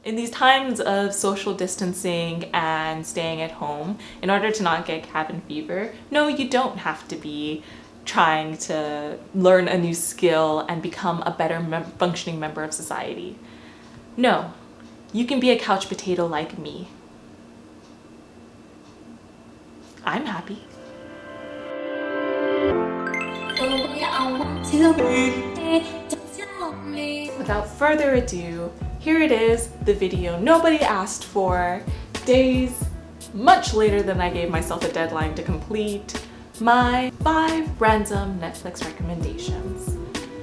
In these times of social distancing and staying at home, in order to not get cabin fever, no, you don't have to be trying to learn a new skill and become a better functioning member of society. No, you can be a couch potato like me. I'm happy. Without further ado, here it is, the video nobody asked for, days much later than I gave myself a deadline to complete, my 5 random Netflix recommendations.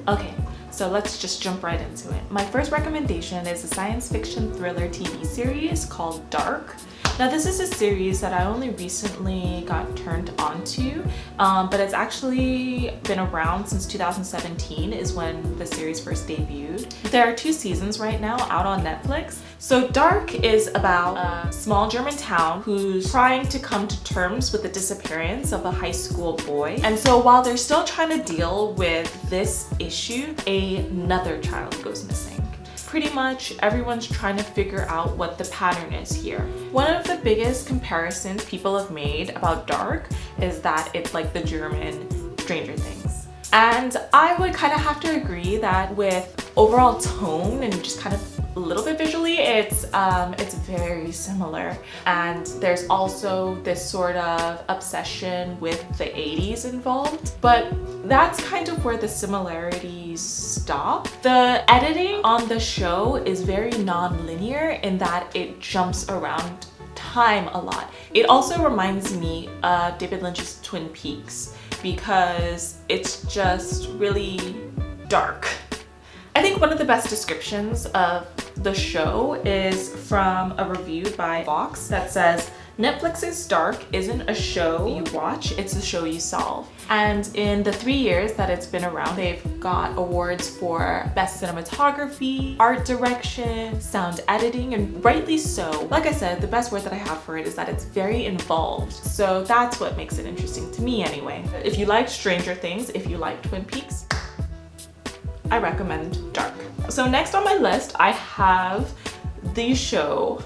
Okay, so let's just jump right into it. My first recommendation is a science fiction thriller TV series called Dark. Now this is a series that I only recently got turned on to, but it's actually been around since 2017 is when the series first debuted. There are 2 seasons right now out on Netflix. So Dark is about a small German town who's trying to come to terms with the disappearance of a high school boy. And so while they're still trying to deal with this issue, another child goes missing. Pretty much everyone's trying to figure out what the pattern is here. One of the biggest comparisons people have made about Dark is that it's like the German Stranger Things. And I would kind of have to agree that with overall tone and just kind of a little bit visually, it's very similar. And there's also this sort of obsession with the 80s involved, but that's kind of where the similarities stop. The editing on the show is very non-linear in that it jumps around time a lot. It also reminds me of David Lynch's Twin Peaks because it's just really dark. I think one of the best descriptions of the show is from a review by Vox that says, Netflix's Dark isn't a show you watch, it's a show you solve. And in the 3 years that it's been around, they've got awards for best cinematography, art direction, sound editing, and rightly so. Like I said, the best word that I have for it is that it's very involved. So that's what makes it interesting to me anyway. If you like Stranger Things, if you like Twin Peaks, I recommend Dark. So next on my list, I have the show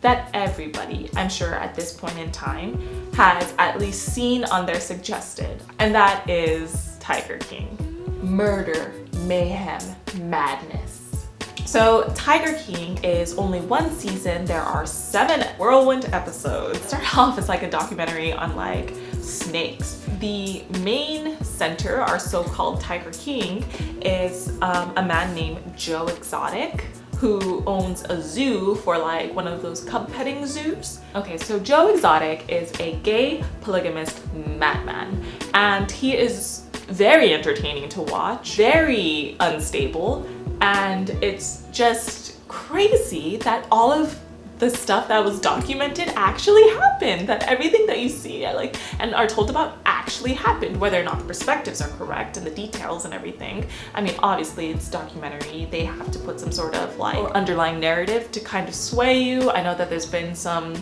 that everybody, I'm sure at this point in time, has at least seen on their suggested, and that is Tiger King. Murder, mayhem, madness. So Tiger King is only 1 season. There are 7 whirlwind episodes. It started off as like a documentary on like snakes. The main center, our so-called Tiger King, is a man named Joe Exotic, who owns a zoo for like one of those cub petting zoos. Okay, so Joe Exotic is a gay polygamist madman, and he is very entertaining to watch, very unstable, and it's just crazy that all of the stuff that was documented actually happened, that everything that you see and are told about actually happened, whether or not the perspectives are correct and the details and everything. I mean, obviously it's documentary, they have to put some sort of like underlying narrative to kind of sway you. I know that there's been some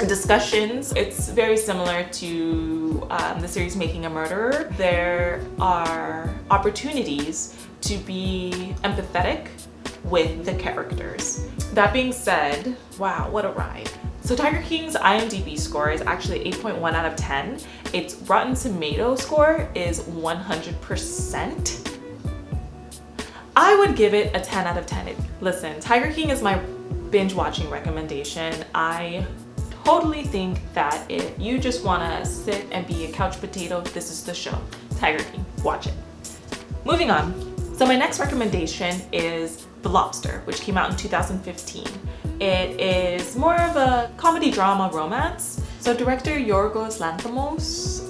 discussions. It's very similar to the series Making a Murderer. There are opportunities to be empathetic with the characters. That being said, wow, what a ride. So Tiger King's IMDb score is actually 8.1 out of 10. Its Rotten Tomato score is 100%. I would give it a 10 out of 10. Listen, Tiger King is my binge watching recommendation. I totally think that if you just wanna sit and be a couch potato, this is the show. Tiger King, watch it. Moving on. So my next recommendation is The Lobster, which came out in 2015. It is more of a comedy drama romance. So director Yorgos Lanthimos,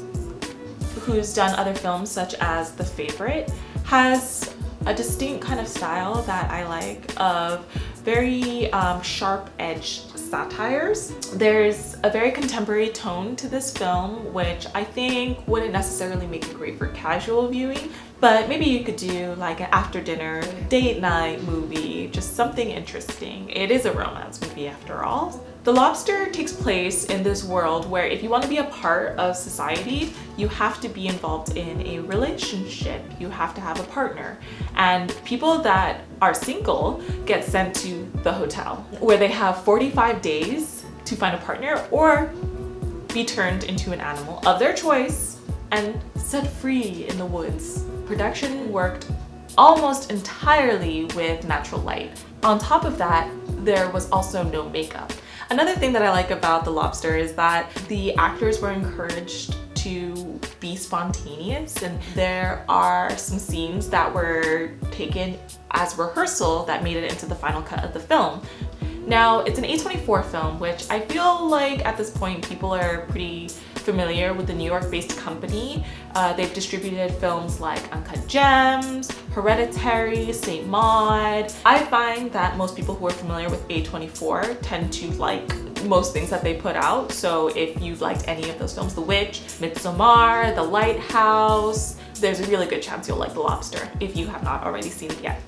who's done other films such as The Favorite, has a distinct kind of style that I like of very sharp-edged satires. There's a very contemporary tone to this film, which I think wouldn't necessarily make it great for casual viewing, but maybe you could do like an after dinner date night movie, just something interesting. It is a romance movie after all. The Lobster takes place in this world where if you want to be a part of society, you have to be involved in a relationship. You have to have a partner. And people that are single get sent to the hotel where they have 45 days to find a partner or be turned into an animal of their choice and set free in the woods. Production worked almost entirely with natural light. On top of that, there was also no makeup. Another thing that I like about The Lobster is that the actors were encouraged to be spontaneous, and there are some scenes that were taken as rehearsal that made it into the final cut of the film. Now, it's an A24 film, which I feel like at this point people are pretty familiar with the New York-based company. They've distributed films like Uncut Gems, Hereditary, Saint Maud. I find that most people who are familiar with A24 tend to like most things that they put out. So if you've liked any of those films, The Witch, Midsommar, The Lighthouse, there's a really good chance you'll like The Lobster if you have not already seen it yet.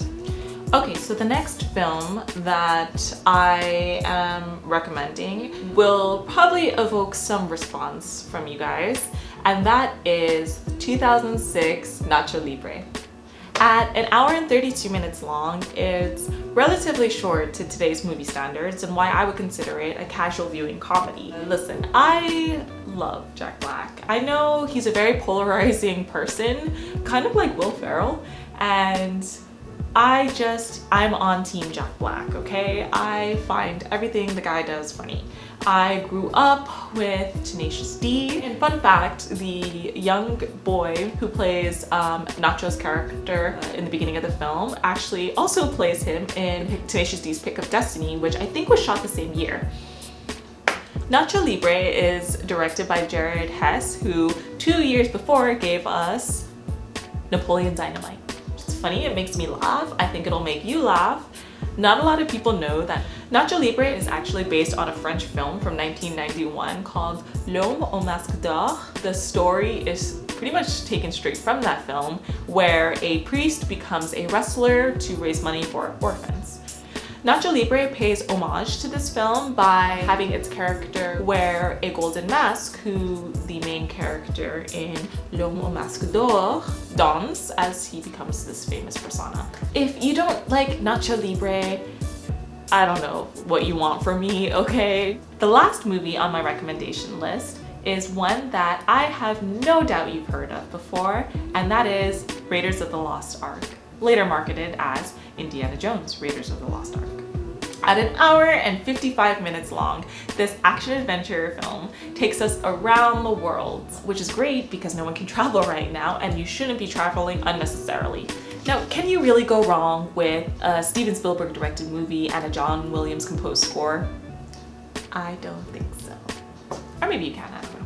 Okay, so the next film that I am recommending will probably evoke some response from you guys, and that is 2006 Nacho Libre. At an hour and 32 minutes long, it's relatively short to today's movie standards and why I would consider it a casual viewing comedy. Listen, I love Jack Black. I know he's a very polarizing person, kind of like Will Ferrell, and I'm on Team Jack Black, okay? I find everything the guy does funny. I grew up with Tenacious D, and fun fact, the young boy who plays Nacho's character in the beginning of the film actually also plays him in Tenacious D's Pick of Destiny, which I think was shot the same year. Nacho Libre is directed by Jared Hess, who 2 years before gave us Napoleon Dynamite. It's funny, it makes me laugh. I think it'll make you laugh. Not a lot of people know that Nacho Libre is actually based on a French film from 1991 called L'Homme au Masque d'Or. The story is pretty much taken straight from that film, where a priest becomes a wrestler to raise money for orphans. Nacho Libre pays homage to this film by having its character wear a golden mask, who the main character in L'Homme au Masque d'Or dons as he becomes this famous persona. If you don't like Nacho Libre, I don't know what you want from me, okay? The last movie on my recommendation list is one that I have no doubt you've heard of before, and that is Raiders of the Lost Ark, later marketed as Indiana Jones, Raiders of the Lost Ark. At an hour and 55 minutes long, this action-adventure film takes us around the world, which is great because no one can travel right now and you shouldn't be traveling unnecessarily. Now, can you really go wrong with a Steven Spielberg directed movie and a John Williams composed score? I don't think so. Or maybe you can, I don't know.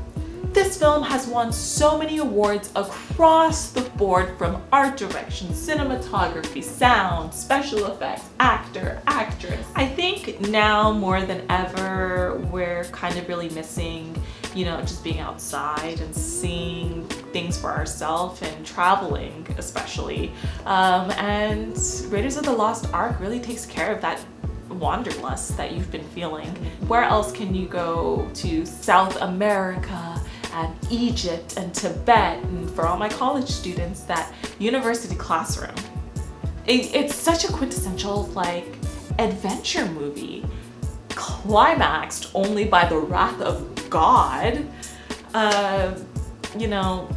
This film has won so many awards across the board, from art direction, cinematography, sound, special effects, actor, actress. I think now more than ever, we're kind of really missing, you know, just being outside and seeing things for ourselves and traveling especially. And Raiders of the Lost Ark really takes care of that wanderlust that you've been feeling. Where else can you go to South America and Egypt and Tibet, and for all my college students, that university classroom? It's such a quintessential like adventure movie, climaxed only by the wrath of God. You know,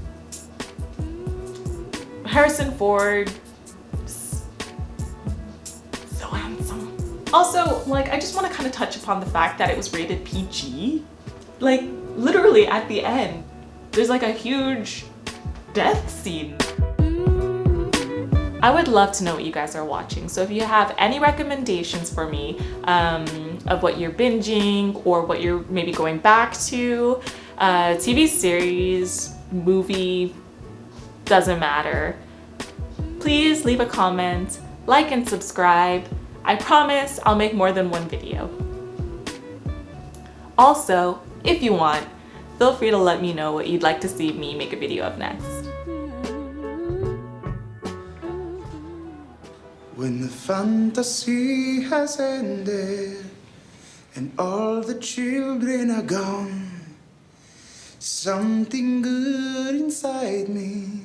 Harrison Ford, so handsome. Also, like, I just want to kind of touch upon the fact that it was rated PG. Like, literally at the end, there's like a huge death scene. I would love to know what you guys are watching. So if you have any recommendations for me of what you're binging or what you're maybe going back to, TV series, movie, doesn't matter. Please leave a comment, like and subscribe. I promise I'll make more than one video. Also, if you want, feel free to let me know what you'd like to see me make a video of next. When the fantasy has ended and all the children are gone. Something good inside me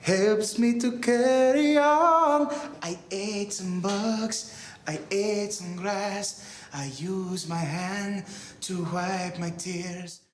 helps me to carry on. I ate some bugs, I ate some grass, I use my hand to wipe my tears.